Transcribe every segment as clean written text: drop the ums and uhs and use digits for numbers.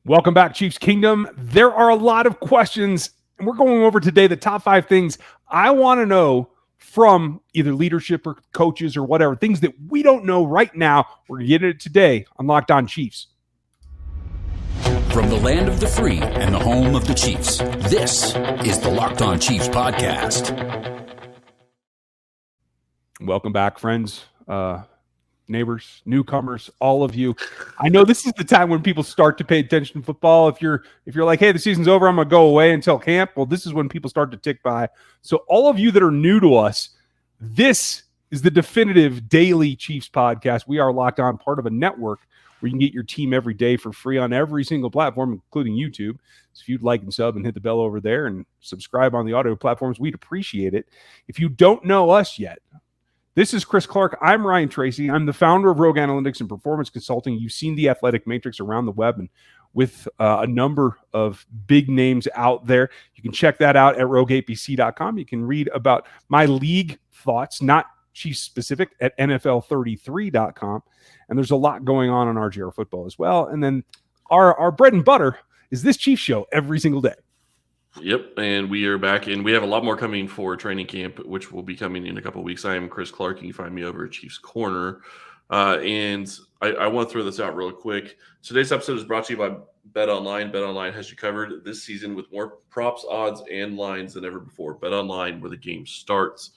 Welcome back, Chiefs Kingdom. There are a lot of questions, and we're going over today the top 5 things I want to know from either leadership or coaches or whatever, things that we don't know right now. We're going to get it today on Locked On Chiefs. From the land of the free and the home of the Chiefs, this is the Locked On Chiefs podcast. Welcome back, friends, neighbors, newcomers, all of you. I know this is the time when people start to pay attention to football. If you're like, hey, the season's over, I'm going to go away until camp. Well, this is when people start to tick by. So all of you that are new to us, this is the definitive daily Chiefs podcast. We are Locked On, part of a network where you can get your team every day for free on every single platform, including YouTube. So if you'd like and sub and hit the bell over there and subscribe on the audio platforms, we'd appreciate it. If you don't know us yet, this is Chris Clark. I'm Ryan Tracy. I'm the founder of Rogue Analytics and Performance Consulting. You've seen the athletic matrix around the web and with a number of big names out there. You can check that out at rogueapc.com. You can read about my league thoughts, not Chiefs specific, at NFL33.com. And there's a lot going on RGR football as well. And then our bread and butter is this Chiefs show every single day. Yep, and we are back, and we have a lot more coming for training camp, which will be coming in a couple of weeks. I am Chris Clark. You can find me over at Chiefs Corner. And I want to throw this out real quick. Today's episode is brought to you by BetOnline. BetOnline has you covered this season with more props, odds, and lines than ever before. BetOnline, where the game starts.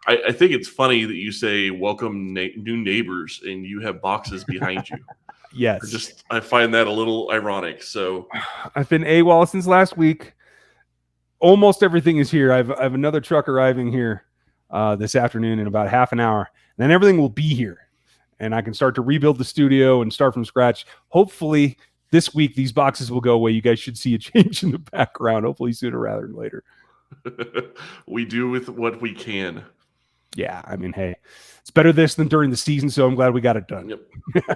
I think it's funny that you say welcome new neighbors, and you have boxes behind you. Yes. I find that a little ironic. So I've been AWOL since last week. Almost everything is here. I have another truck arriving here this afternoon in about half an hour. And then everything will be here. And I can start to rebuild the studio and start from scratch. Hopefully this week these boxes will go away. You guys should see a change in the background, hopefully sooner rather than later. We do with what we can. Yeah, I mean, hey, it's better this than during the season, so I'm glad we got it done. Yep.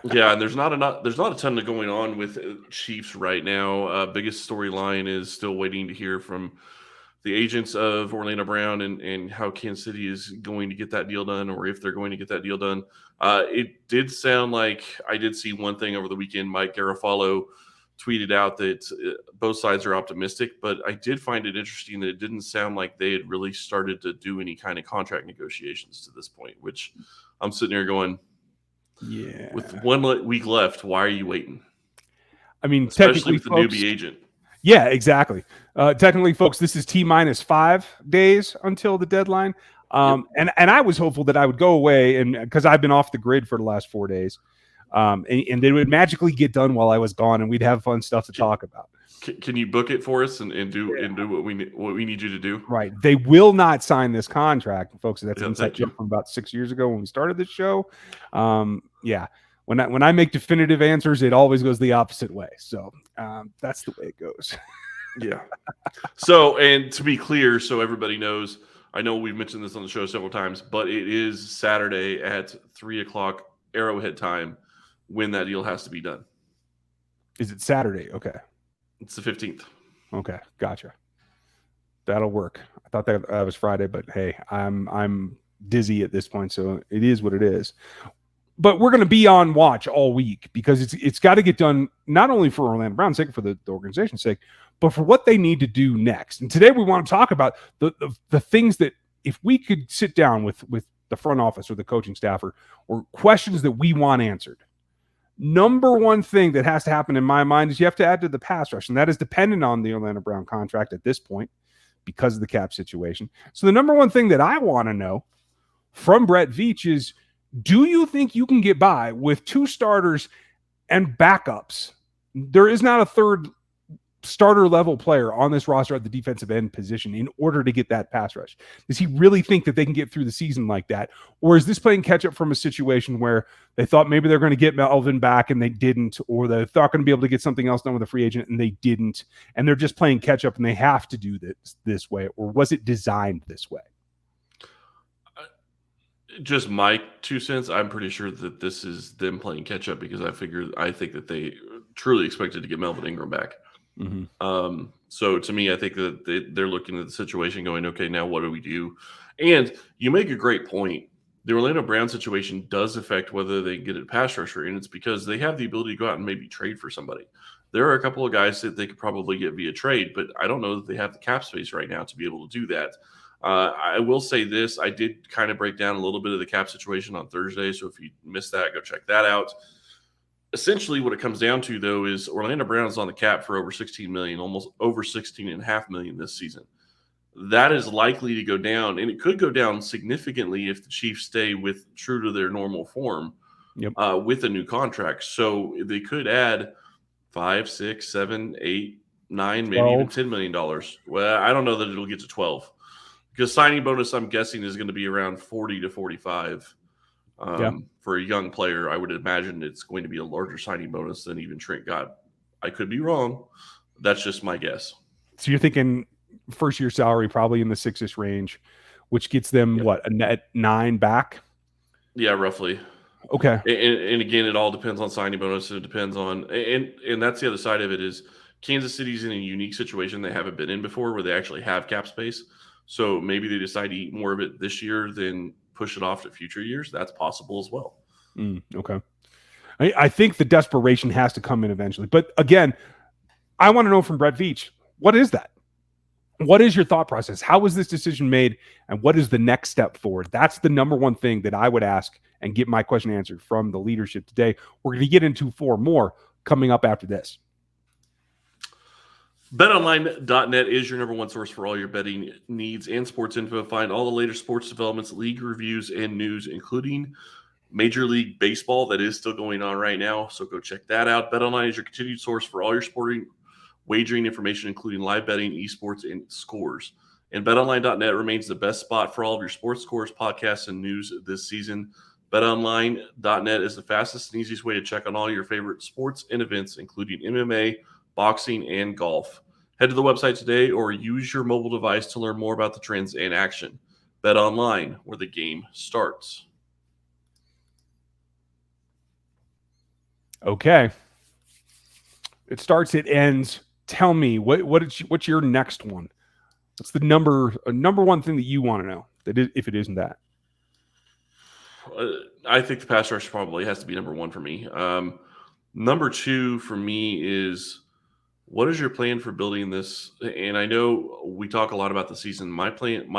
Yeah, and there's not a ton of going on with Chiefs right now. Biggest storyline is still waiting to hear from the agents of Orlando Brown and how Kansas City is going to get that deal done, or if they're going to get that deal done. It did sound like I did see one thing over the weekend. Mike Garafolo tweeted out that both sides are optimistic, but I did find it interesting that it didn't sound like they had really started to do any kind of contract negotiations to this point, which I'm sitting here going, yeah, with 1 week left, why are you waiting? I mean, especially with the folks, newbie agent. Yeah, exactly. Technically, folks, this is T-5 days until the deadline. And I was hopeful that I would go away, and because I've been off the grid for the last 4 days. And they would magically get done while I was gone, and we'd have fun stuff to talk about. Can you book it for us and do what we need you to do? Right. They will not sign this contract, folks. That's an inside joke from about 6 years ago when we started this show. Yeah. When I make definitive answers, it always goes the opposite way. So that's the way it goes. Yeah. So, and to be clear, so everybody knows, I know we've mentioned this on the show several times, but it is Saturday at 3:00 Arrowhead time when that deal has to be done. Is it Saturday? Okay. It's the 15th. Okay, gotcha. That'll work. I thought that was Friday, but hey, I'm dizzy at this point, so it is what it is. But we're going to be on watch all week because it's got to get done not only for Orlando Brown's sake, for the organization's sake, but for what they need to do next. And today we want to talk about the things that if we could sit down with the front office or the coaching staff or questions that we want answered. Number one thing that has to happen in my mind is you have to add to the pass rush, and that is dependent on the Orlando Brown contract at this point because of the cap situation. So the number one thing that I want to know from Brett Veach is, do you think you can get by with 2 starters and backups? There is not a third starter level player on this roster at the defensive end position in order to get that pass rush. Does he really think that they can get through the season like that? Or is this playing catch up from a situation where they thought maybe they're going to get Melvin back and they didn't, or they thought going to be able to get something else done with a free agent and they didn't, and they're just playing catch up and they have to do this way? Or was it designed this way? Just my 2 cents. I'm pretty sure that this is them playing catch up because I think that they truly expected to get Melvin Ingram back. Mm-hmm. So to me, I think that they're looking at the situation going, okay, now what do we do? And you make a great point. The Orlando Brown situation does affect whether they get a pass rusher, and it's because they have the ability to go out and maybe trade for somebody. There are a couple of guys that they could probably get via trade, but I don't know that they have the cap space right now to be able to do that. I will say this. I did kind of break down a little bit of the cap situation on Thursday. So if you missed that, go check that out. Essentially what it comes down to, though, is Orlando Brown is on the cap for over $16 million, almost over $16.5 million this season. That is likely to go down, and it could go down significantly if the Chiefs stay true to their normal form with a new contract. So they could add $5, $6, $7, $8, $9, maybe even $10 million. Well, I don't know that it'll get to 12 because signing bonus, I'm guessing, is going to be around 40 to 45. For a young player, I would imagine it's going to be a larger signing bonus than even Trent got. I could be wrong. That's just my guess. So you're thinking first year salary probably in the 6-ish range, which gets them a net 9 back? Yeah, roughly. Okay. And again, it all depends on signing bonus. And it depends on and that's the other side of it is Kansas City's in a unique situation they haven't been in before where they actually have cap space. So maybe they decide to eat more of it this year than push it off to future years. That's possible as well. Okay. I think the desperation has to come in eventually. But again, I want to know from Brett Veach, what is that? What is your thought process? How was this decision made? And what is the next step forward? That's the number one thing that I would ask and get my question answered from the leadership today. We're going to get into 4 more coming up after this. BetOnline.net is your number one source for all your betting needs and sports info. Find all the latest sports developments, league reviews, and news, including Major League Baseball that is still going on right now. So go check that out. BetOnline is your continued source for all your sporting wagering information, including live betting, esports, and scores. And BetOnline.net remains the best spot for all of your sports scores, podcasts, and news this season. BetOnline.net is the fastest and easiest way to check on all your favorite sports and events, including MMA, boxing, and golf. Head to the website today or use your mobile device to learn more about the trends and action. BetOnline, where the game starts. Okay. It starts, it ends. Tell me, what's your next one? What's the number one thing that you want to know, if it isn't that? I think the pass rush probably has to be number one for me. Number 2 for me is, what is your plan for building this? And I know we talk a lot about the season. My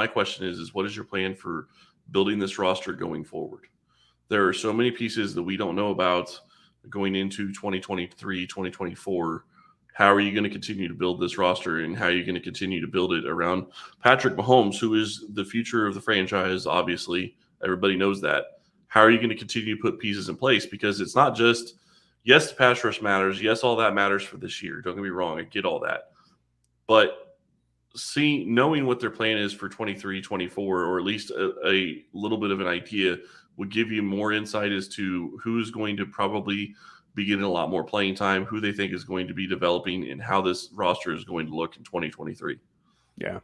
question is what is your plan for building this roster going forward? There are so many pieces that we don't know about going into 2023, 2024. How are you going to continue to build this roster, and how are you going to continue to build it around Patrick Mahomes, who is the future of the franchise? Obviously, everybody knows that. How are you going to continue to put pieces in place? Because it's not just, yes, the pass rush matters. Yes, all that matters for this year. Don't get me wrong. I get all that. But knowing what their plan is for 23, 24, or at least a little bit of an idea would give you more insight as to who's going to probably be getting a lot more playing time, who they think is going to be developing, and how this roster is going to look in 2023. Yeah,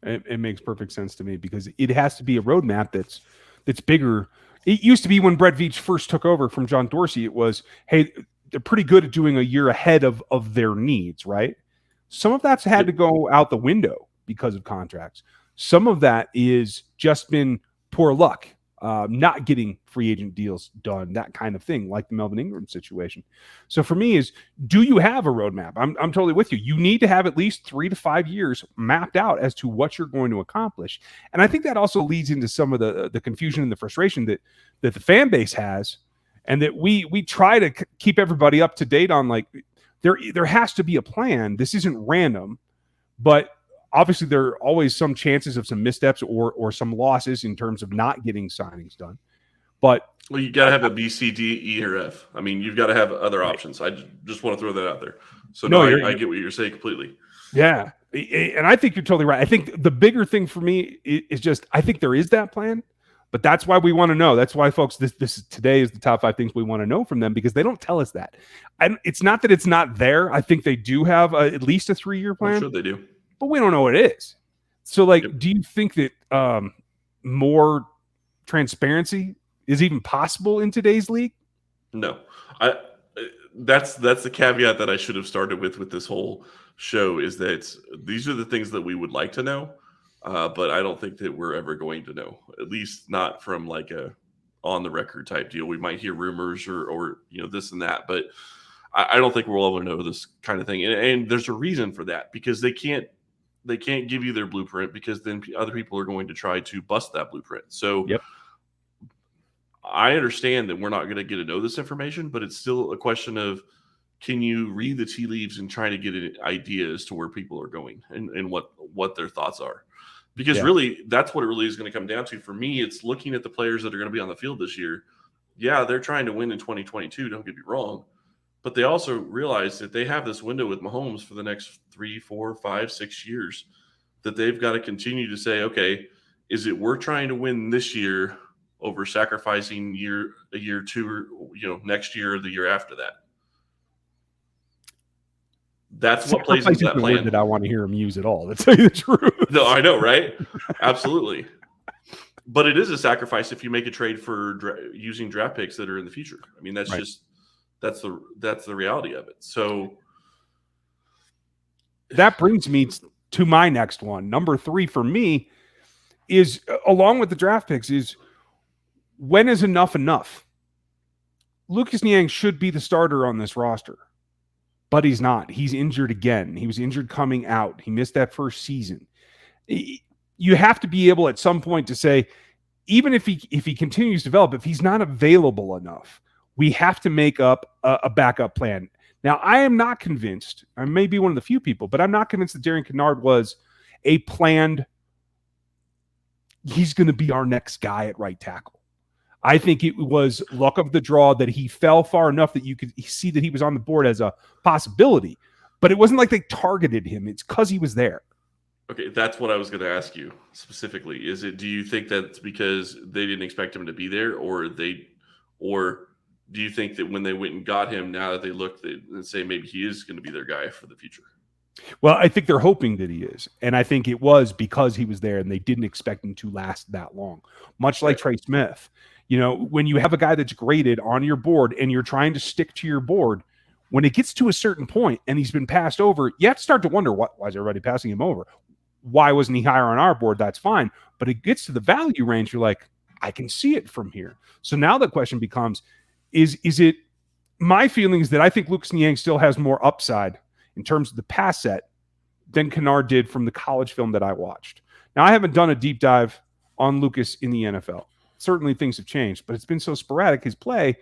it makes perfect sense to me because it has to be a roadmap that's bigger. It used to be when Brett Veach first took over from John Dorsey, it was, hey, they're pretty good at doing a year ahead of their needs, right? Some of that's had to go out the window because of contracts. Some of that is just been poor luck. Not getting free agent deals done, that kind of thing, like the Melvin Ingram situation. So for me is, do you have a roadmap? I'm totally with you. You need to have at least 3 to 5 years mapped out as to what you're going to accomplish. And I think that also leads into some of the confusion and the frustration that the fan base has, and that we try to keep everybody up to date on. Like, there has to be a plan. This isn't random, but obviously, there are always some chances of some missteps or some losses in terms of not getting signings done. But you got to have a B, C, D, E, or F. I mean, you've got to have other options. I just want to throw that out there. So I get what you're saying completely. Yeah, and I think you're totally right. I think the bigger thing for me is just, I think there is that plan, but that's why we want to know. That's why, folks, this today is the top 5 things we want to know from them, because they don't tell us that. It's not that it's not there. I think they do have at least a 3-year plan. I'm sure they do. But we don't know what it is. So, do you think that more transparency is even possible in today's league? No. That's the caveat that I should have started with this whole show, is that these are the things that we would like to know, but I don't think that we're ever going to know, at least not from like a on the record type deal. We might hear rumors or this and that, but I don't think we'll ever know this kind of thing. And there's a reason for that, because they can't give you their blueprint, because then other people are going to try to bust that blueprint. So Yep. I understand that we're not going to get to know this information, but it's still a question of, can you read the tea leaves and try to get an idea as to where people are going and what their thoughts are? Because really, that's what it really is going to come down to. For me, it's looking at the players that are going to be on the field this year. Yeah, they're trying to win in 2022, don't get me wrong. But they also realize that they have this window with Mahomes for the next 3, 4, 5, 6 years that they've got to continue to say, okay, is it worth trying to win this year over sacrificing a year two, or next year or the year after that? That's what plays into that plan. Word that I want to hear him use at all, to tell you the truth. No, I know, right? Absolutely. But it is a sacrifice if you make a trade for using draft picks that are in the future. I mean, that's just that's the reality of it. So that brings me to my next one. Number 3 for me is, along with the draft picks, is when is enough enough? Lucas Niang should be the starter on this roster, but he's not. He's injured again. He was injured coming out. He missed that first season. You have to be able at some point to say, even if he continues to develop, if he's not available enough, we have to make up a backup plan. Now, I am not convinced, I may be one of the few people, but I'm not convinced that Darian Kinnard was a planned, he's going to be our next guy at right tackle. I think it was luck of the draw that he fell far enough that you could see that he was on the board as a possibility, but it wasn't like they targeted him. It's because he was there. Okay, that's what I was going to ask you specifically. Do you think that's because they didn't expect him to be there, or do you think that when they went and got him, now that they look and say maybe he is going to be their guy for the future? Well, I think they're hoping that he is. And I think it was because he was there and they didn't expect him to last that long. Much like Trey Smith. When you have a guy that's graded on your board and you're trying to stick to your board, when it gets to a certain point and he's been passed over, you have to start to wonder, why is everybody passing him over? Why wasn't he higher on our board? That's fine. But it gets to the value range. You're like, I can see it from here. So now the question becomes, is it my feelings that I think Lucas Niang still has more upside in terms of the pass set than Kinnard did from the college film that I watched. Now, I haven't done a deep dive on Lucas in the NFL. Certainly things have changed, but it's been so sporadic, his play,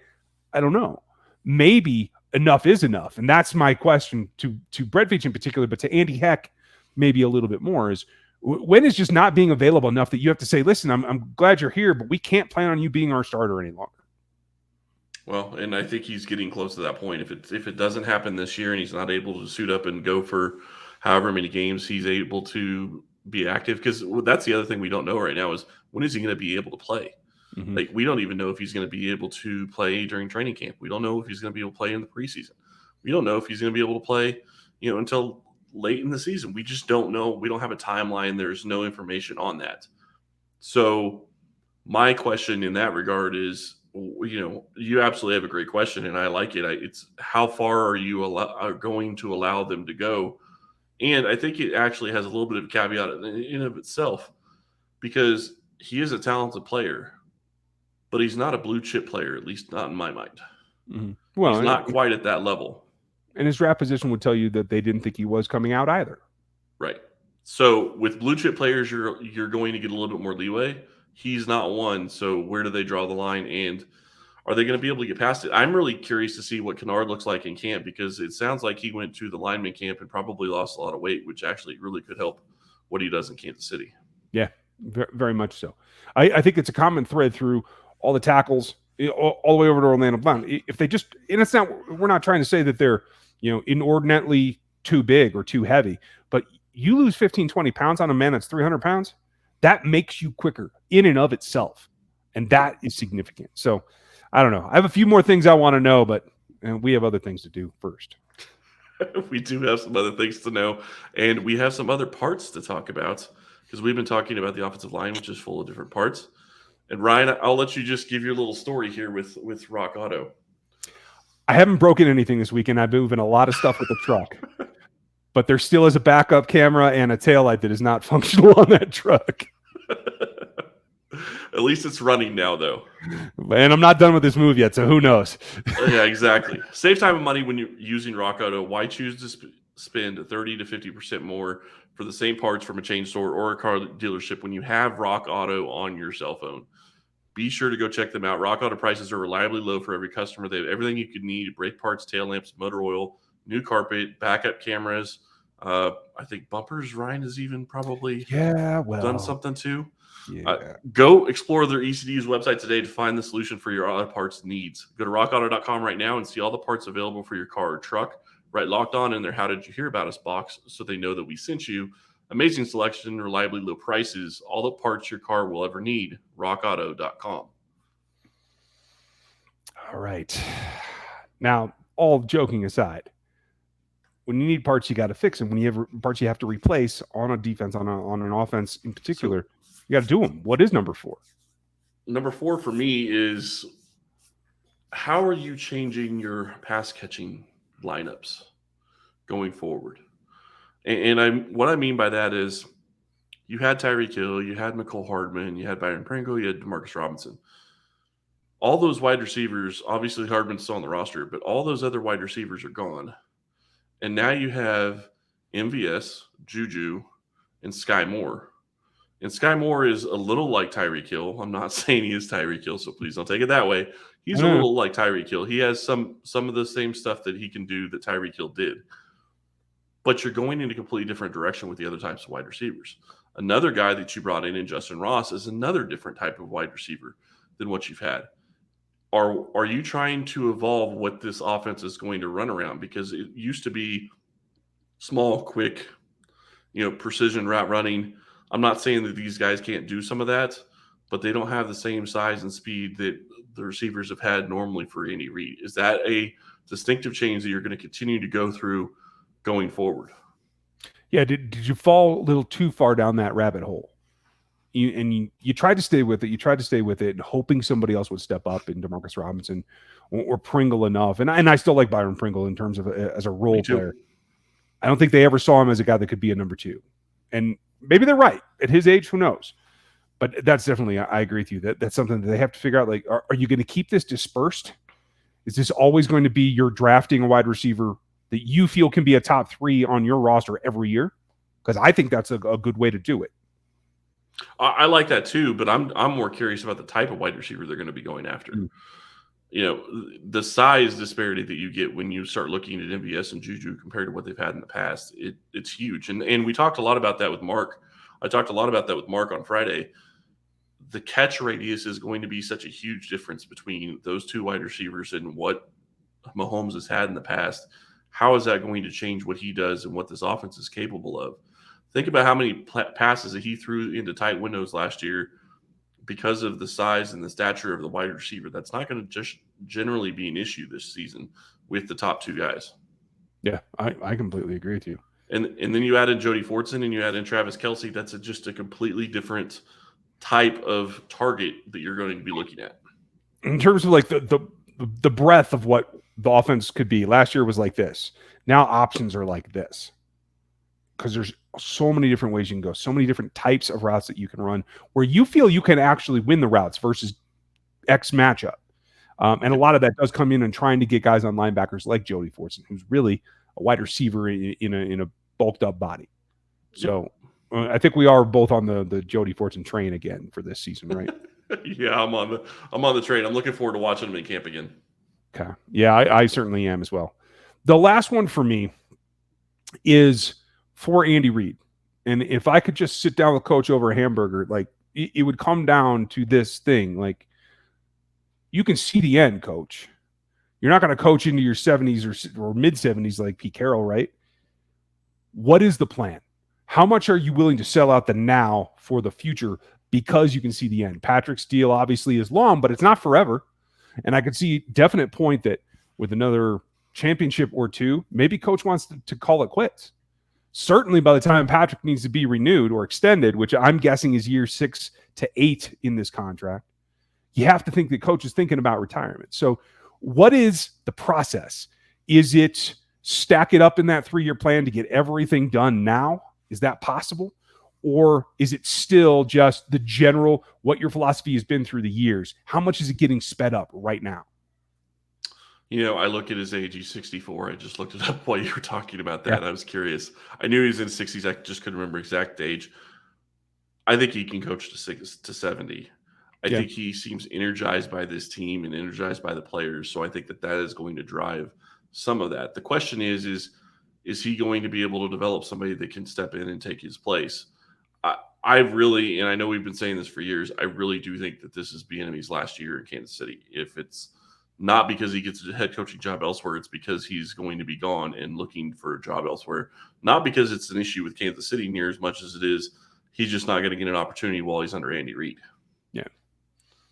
I don't know. Maybe enough is enough. And that's my question to Brett Veach in particular, but to Andy Heck maybe a little bit more, is when is just not being available enough that you have to say, listen, I'm glad you're here, but we can't plan on you being our starter any longer. Well, and I think he's getting close to that point. If it doesn't happen this year and he's not able to suit up and go for however many games he's able to be active, because that's the other thing we don't know right now is, when is he going to be able to play? Mm-hmm. Like, we don't even know if he's going to be able to play during training camp. We don't know if he's going to be able to play in the preseason. We don't know if he's going to be able to play, until late in the season. We just don't know. We don't have a timeline. There's no information on that. So my question in that regard is, you absolutely have a great question, and I like it. It's how far are you going to allow them to go? And I think it actually has a little bit of a caveat in of itself, because he is a talented player, but he's not a blue chip player, at least not in my mind. Mm-hmm. Well, he's not quite at that level. And his draft position would tell you that they didn't think he was coming out either. Right. So with blue chip players, you're going to get a little bit more leeway. He's not one, so where do they draw the line, and are they going to be able to get past it? I'm really curious to see what Kinnard looks like in camp, because it sounds like he went to the lineman camp and probably lost a lot of weight, which actually really could help what he does in Kansas City. Yeah, very much so. I think it's a common thread through all the tackles, all the way over to Orlando Brown. If they just, and it's not, we're not trying to say that they're, inordinately too big or too heavy, but you lose 15, 20 pounds on a man that's 300 pounds, that makes you quicker in and of itself. And that is significant. So I don't know. I have a few more things I want to know, but we have other things to do first. We do have some other things to know, and we have some other parts to talk about, because we've been talking about the offensive line, which is full of different parts. And Ryan, I'll let you just give your little story here with Rock Auto. I haven't broken anything this weekend. I've been moving a lot of stuff with the truck. But there still is a backup camera and a taillight that is not functional on that truck. At least it's running now, though. And I'm not done with this move yet, so who knows? Yeah, exactly. Save time and money when you're using Rock Auto. Why choose to spend 30 to 50% more for the same parts from a chain store or a car dealership when you have Rock Auto on your cell phone? Be sure to go check them out. Rock Auto prices are reliably low for every customer. They have everything you could need: brake parts, tail lamps, motor oil, new carpet, backup cameras. I think bumpers. Ryan has even probably done something too. Yeah. Go explore their ECD's website today to find the solution for your auto parts needs. Go to rockauto.com right now and see all the parts available for your car or truck. Write Locked On in their How Did You Hear About Us box so they know that we sent you. Amazing selection, reliably low prices, all the parts your car will ever need. rockauto.com. All right. Now, all joking aside, when you need parts, you got to fix them. When you have parts you have to replace on a defense, on an offense in particular, you got to do them. What is number 4? Number 4 for me is, how are you changing your pass catching lineups going forward? And what I mean by that is, you had Tyreek Hill, you had McCole Hardman, you had Byron Pringle, you had Demarcus Robinson. All those wide receivers, obviously Hardman's still on the roster, but all those other wide receivers are gone. And now you have MVS, Juju, and Sky Moore. And Sky Moore is a little like Tyreek Hill. I'm not saying he is Tyreek Hill, so please don't take it that way. He's a little like Tyreek Hill. He has some of the same stuff that he can do that Tyreek Hill did. But you're going in a completely different direction with the other types of wide receivers. Another guy that you brought in Justin Ross, is another different type of wide receiver than what you've had. Are you trying to evolve what this offense is going to run around? Because it used to be small, quick, precision route running. I'm not saying that these guys can't do some of that, but they don't have the same size and speed that the receivers have had normally for Andy Reid. Is that a distinctive change that you're going to continue to go through going forward? Yeah. Did you fall a little too far down that rabbit hole? You tried to stay with it. You tried to stay with it, hoping somebody else would step up in Demarcus Robinson or Pringle enough. And I still like Byron Pringle in terms of as a role player. I don't think they ever saw him as a guy that could be a number 2. And maybe they're right at his age. Who knows? But that's definitely, I agree with you. That's something that they have to figure out. Like, are you going to keep this dispersed? Is this always going to be you're drafting a wide receiver that you feel can be a top 3 on your roster every year? Because I think that's a good way to do it. I like that too, but I'm more curious about the type of wide receiver they're going to be going after. The size disparity that you get when you start looking at MVS and Juju compared to what they've had in the past, it's huge. And we talked a lot about that with Mark. I talked a lot about that with Mark on Friday. The catch radius is going to be such a huge difference between those two wide receivers and what Mahomes has had in the past. How is that going to change what he does and what this offense is capable of? Think about how many passes that he threw into tight windows last year because of the size and the stature of the wide receiver. That's not going to just generally be an issue this season with the top 2 guys. Yeah, I completely agree with you. And then you add in Jody Fortson and you add in Travis Kelce. That's just a completely different type of target that you're going to be looking at. In terms of like the breadth of what the offense could be, last year was like this. Now options are like this. Because there's so many different ways you can go, so many different types of routes that you can run where you feel you can actually win the routes versus X matchup. And a lot of that does come in and trying to get guys on linebackers like Jody Fortson, who's really a wide receiver in a bulked up body. So I think we are both on the Jody Fortson train again for this season, right? Yeah, I'm on the train. I'm looking forward to watching him in camp again. Okay. Yeah, I certainly am as well. The last one for me is for Andy Reid. And if I could just sit down with Coach over a hamburger, like it would come down to this thing. Like, you can see the end, Coach. You're not going to coach into your 70s or mid 70s like Pete Carroll, right? What is the plan? How much are you willing to sell out the now for the future because you can see the end? Patrick's deal obviously is long, but it's not forever. And I could see definite point that with another championship or 2, maybe Coach wants to call it quits. Certainly by the time Patrick needs to be renewed or extended, which I'm guessing is year 6 to 8 in this contract, you have to think that Coach is thinking about retirement. So what is the process? Is it stack it up in that 3-year plan to get everything done now? Is that possible? Or is it still just the general, what your philosophy has been through the years? How much is it getting sped up right now? I look at his age. He's 64. I just looked it up while you were talking about that. Yeah. I was curious. I knew he was in 60s. I just couldn't remember exact age. I think he can coach to 70. I Yeah. think he seems energized by this team and energized by the players. So I think that is going to drive some of that. The question is he going to be able to develop somebody that can step in and take his place? I really, and I know we've been saying this for years, I really do think that this is Bieniemy's last year in Kansas City. If it's not because he gets a head coaching job elsewhere, it's because he's going to be gone and looking for a job elsewhere. Not because it's an issue with Kansas City near as much as it is he's just not going to get an opportunity while he's under Andy Reid. Yeah.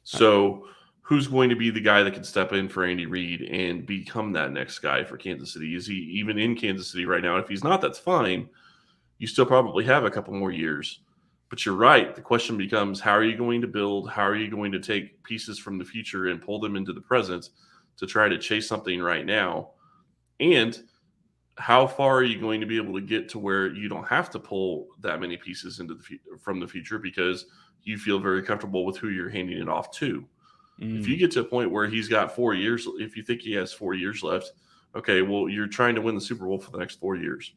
So who's going to be the guy that can step in for Andy Reid and become that next guy for Kansas City? Is he even in Kansas City right now? If he's not, that's fine. You still probably have a couple more years. But you're right. The question becomes, how are you going to build? How are you going to take pieces from the future and pull them into the present to try to chase something right now? And how far are you going to be able to get to where you don't have to pull that many pieces into from the future because you feel very comfortable with who you're handing it off to? If you get to a point where he's got 4 years, if you think he has 4 years left, okay, well, you're trying to win the Super Bowl for the next 4 years.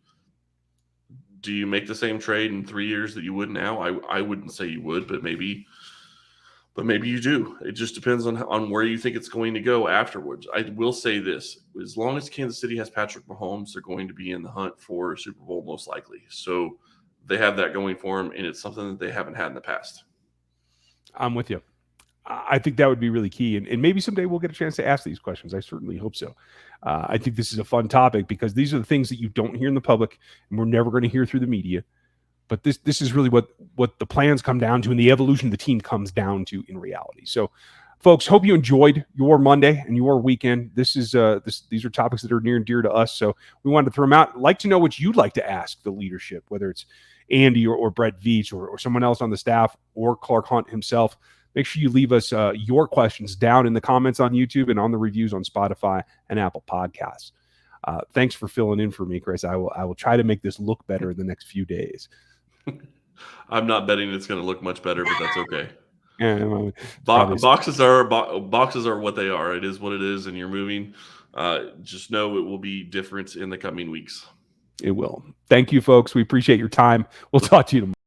Do you make the same trade in 3 years that you would now? I wouldn't say you would, but maybe you do. It just depends on where you think it's going to go afterwards. I will say this: as long as Kansas City has Patrick Mahomes, they're going to be in the hunt for a Super Bowl most likely. So they have that going for them, and it's something that they haven't had in the past. I'm with you. I think that would be really key. And maybe someday we'll get a chance to ask these questions. I certainly hope so. I think this is a fun topic because these are the things that you don't hear in the public and we're never going to hear through the media. But this is really what the plans come down to and the evolution of the team comes down to in reality. So, folks, hope you enjoyed your Monday and your weekend. These are topics that are near and dear to us. So we wanted to throw them out. I'd like to know what you'd like to ask the leadership, whether it's Andy or Brett Veach or someone else on the staff or Clark Hunt himself. Make sure you leave us your questions down in the comments on YouTube and on the reviews on Spotify and Apple Podcasts. Thanks for filling in for me, Chris. I will try to make this look better in the next few days. I'm not betting it's going to look much better, but that's okay. Yeah, boxes are what they are. It is what it is, and you're moving. Just know it will be different in the coming weeks. It will. Thank you, folks. We appreciate your time. We'll talk to you tomorrow.